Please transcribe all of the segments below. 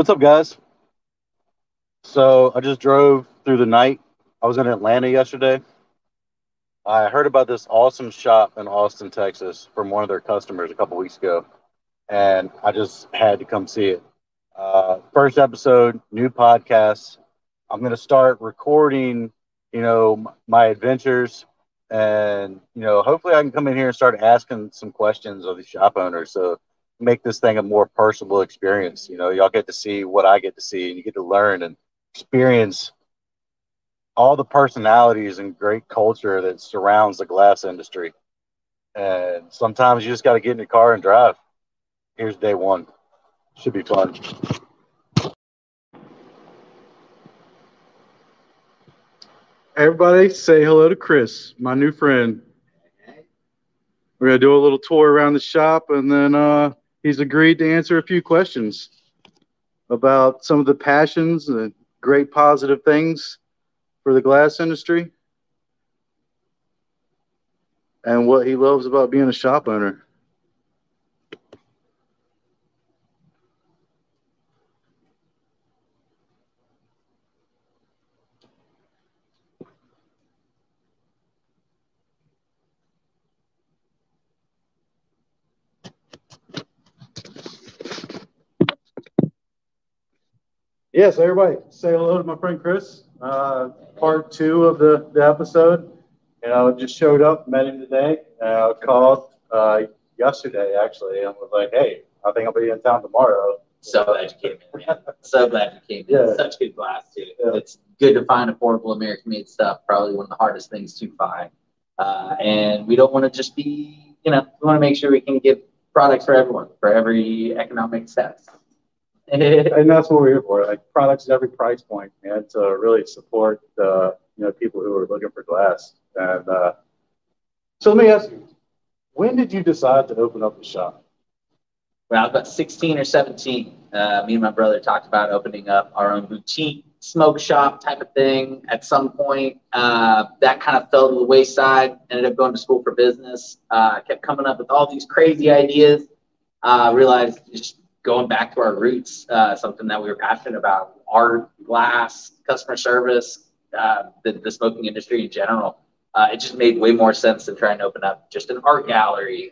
What's up, guys? So I just drove through the night. I was in Atlanta yesterday. I heard about this awesome shop in Austin, Texas, from one of their customers a couple weeks ago, and I just had to come see it. First episode, new podcast. I'm going to start recording, my adventures, and hopefully I can come in here and start asking some questions of the shop owners. So make this thing a more personable experience. Y'all get to see what I get to see, and you get to learn and experience all the personalities and great culture that surrounds the glass industry. And sometimes you just got to get in your car and drive. Here's day one. Should be fun. Everybody say hello to Chris, my new friend. We're going to do a little tour around the shop, and then he's agreed to answer a few questions about some of the passions and great positive things for the glass industry and what he loves about being a shop owner. Yes, everybody say hello to my friend Chris. Part two of the episode. Just showed up, met him today. Called yesterday, actually, and was like, hey, I think I'll be in town tomorrow. So glad you came in, man. So glad you came in. Yeah. Such good glass, too. Yeah. It's good to find affordable American-made stuff, probably one of the hardest things to find. And we don't want to just be, we want to make sure we can give products for everyone, for every economic status. And that's what we're here for, like products at every price point, man, to really support people who are looking for glass. And so let me ask you, when did you decide to open up the shop? When I was about 16 or 17, me and my brother talked about opening up our own boutique smoke shop type of thing. At some point, that kind of fell to the wayside. Ended up going to school for business. Kept coming up with all these crazy ideas. Realized just going back to our roots, something that we were passionate about, art, glass, customer service, the smoking industry in general. It just made way more sense than trying to open up just an art gallery.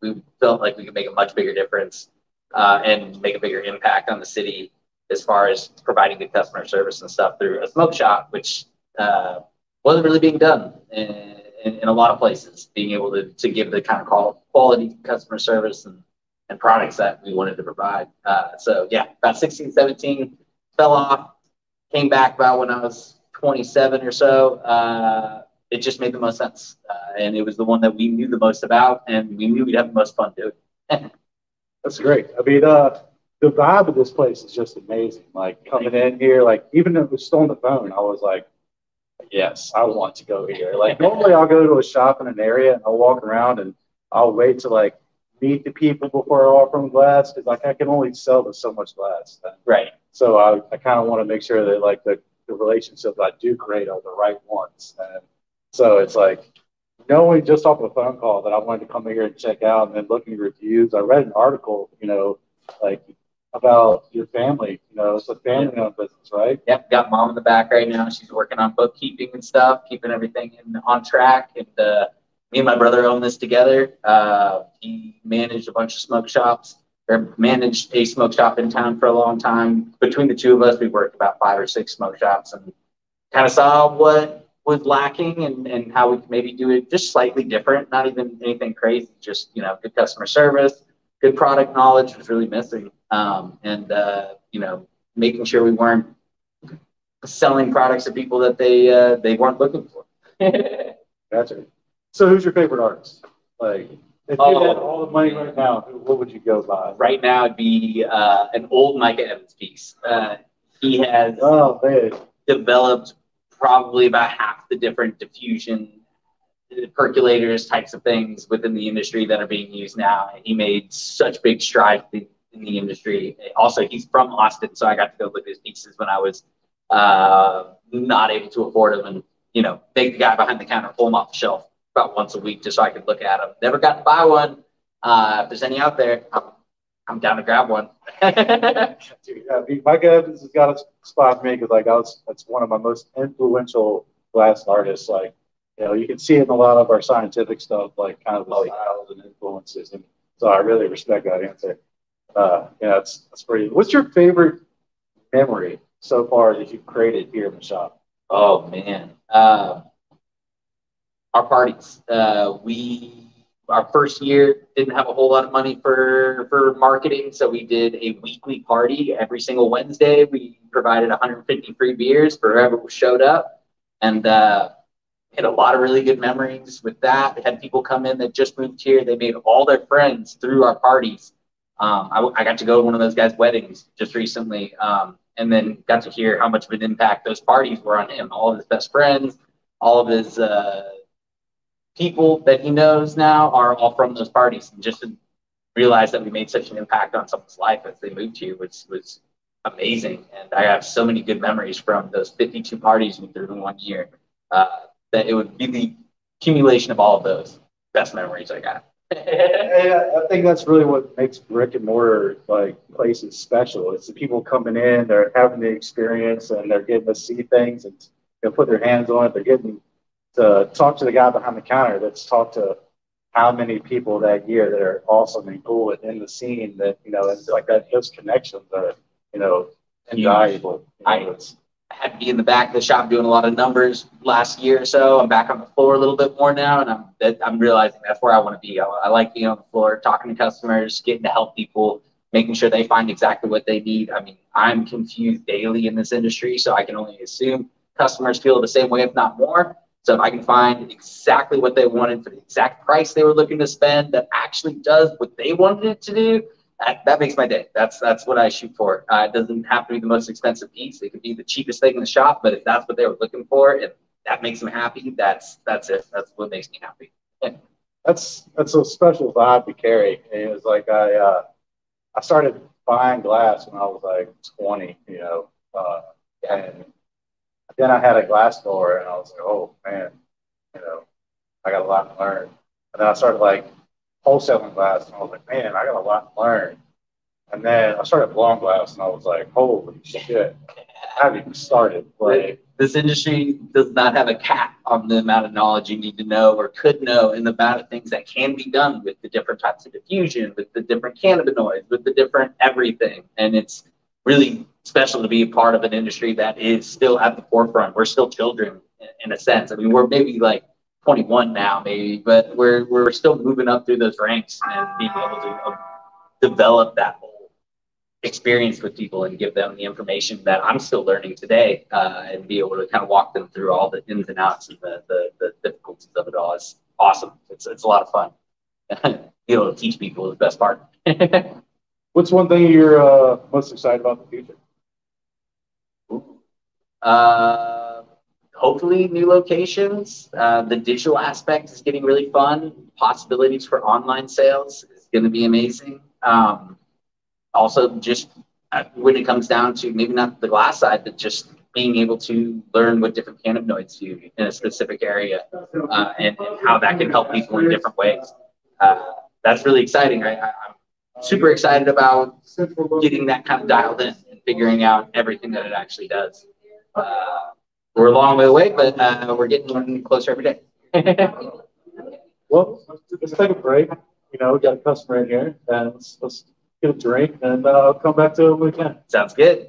We felt like we could make a much bigger difference and make a bigger impact on the city as far as providing good customer service and stuff through a smoke shop, which wasn't really being done in a lot of places, being able to give the kind of quality customer service and products that we wanted to provide. So yeah, about 16, 17, fell off, came back about when I was 27 or so. It just made the most sense. And it was the one that we knew the most about, and we knew we'd have the most fun doing. That's great. I mean, the vibe of this place is just amazing. Like coming in here, like even if it was still on the phone, I was like, yes, I want to go here. Like normally I'll go to a shop in an area and I'll walk around and I'll wait to like meet the people before I offer them glass, because like I can only sell them so much glass. Right. So I kind of want to make sure that like the relationships I do create are the right ones. And so it's like knowing just off a phone call that I wanted to come here and check out, and then looking at reviews. I read an article, like about your family. It's a family-owned business, right? Yep. Got mom in the back right now. She's working on bookkeeping and stuff, keeping everything on track. And me and my brother own this together. He managed a bunch of smoke shops, or managed a smoke shop in town for a long time. Between the two of us, we worked about 5 or 6 smoke shops and kind of saw what was lacking and how we could maybe do it just slightly different, not even anything crazy, just, good customer service, good product knowledge was really missing. Making sure we weren't selling products to people that they weren't looking for. Gotcha. So who's your favorite artist? Like, if you had all the money right now, what would you go buy? Right now, it'd be an old Micah Evans piece. He has developed probably about half the different diffusion percolators types of things within the industry that are being used now. And he made such big strides in the industry. Also, he's from Austin, so I got to go look at his pieces when I was not able to afford them, and take the guy behind the counter, pull him off the shelf about once a week just so I could look at them. Never got to buy one. If there's any out there, I'm I'm down to grab one. Dude, yeah, Mike Evans has got a spot for me because like that's one of my most influential glass artists. Like, you can see it in a lot of our scientific stuff, like kind of the styles and influences, and so I really respect that answer. That's pretty. What's your favorite memory so far that you've created here in the shop? Oh man, our parties. We our first year didn't have a whole lot of money for marketing, so we did a weekly party every single Wednesday. We provided 150 free beers for whoever showed up, and had a lot of really good memories with that. We had people come in that just moved here. They made all their friends through our parties. I got to go to one of those guys' weddings just recently, and then got to hear how much of an impact those parties were on him. All of his best friends, all of his people that he knows now are all from those parties. And just to realize that we made such an impact on someone's life as they moved here was amazing. And I have so many good memories from those 52 parties we threw in 1 year. That it would be the accumulation of all of those best memories I got. Yeah, I think that's really what makes brick and mortar like places special. It's the people coming in, they're having the experience, and they're getting to see things and put their hands on it. They're getting to talk to the guy behind the counter that's talked to how many people that year that are awesome and cool in the scene that and like that. Those connections are invaluable. I had to be in the back of the shop doing a lot of numbers last year or so. I'm back on the floor a little bit more now, and I'm realizing that's where I want to be. I like being on the floor, talking to customers, getting to help people, making sure they find exactly what they need. I mean, I'm confused daily in this industry, so I can only assume customers feel the same way, if not more. So if I can find exactly what they wanted for the exact price they were looking to spend that actually does what they wanted it to do, that makes my day. That's what I shoot for. It doesn't have to be the most expensive piece. It could be the cheapest thing in the shop, but if that's what they were looking for, and that makes them happy, that's it. That's what makes me happy. That's a special vibe to carry. It was like I started buying glass when I was like 20, and then I had a glass door, and I was like, oh man, I got a lot to learn. And then I started like wholesaling glass, and I was like, man, I got a lot to learn. And then I started blowing glass, and I was like, holy shit, I haven't even started. Like, this industry does not have a cap on the amount of knowledge you need to know or could know, and the amount of things that can be done with the different types of diffusion, with the different cannabinoids, with the different everything. And it's really special to be a part of an industry that is still at the forefront. We're still children in a sense. I mean, we're maybe like 21 now, maybe, but we're still moving up through those ranks and being able to develop that whole experience with people and give them the information that I'm still learning today, and be able to kind of walk them through all the ins and outs and the difficulties of it all. Is awesome. It's a lot of fun. Be able to teach people is the best part. What's one thing you're most excited about in the future? Hopefully new locations. The digital aspect is getting really fun. Possibilities for online sales is going to be amazing. Also, just when it comes down to maybe not the glass side, but just being able to learn what different cannabinoids do in a specific area, and how that can help people in different ways. That's really exciting. I'm super excited about getting that kind of dialed in and figuring out everything that it actually does. We're a long way away, but we're getting closer every day. Well, let's take a break. We got a customer in here, and let's get a drink and come back to it when we can. Sounds good.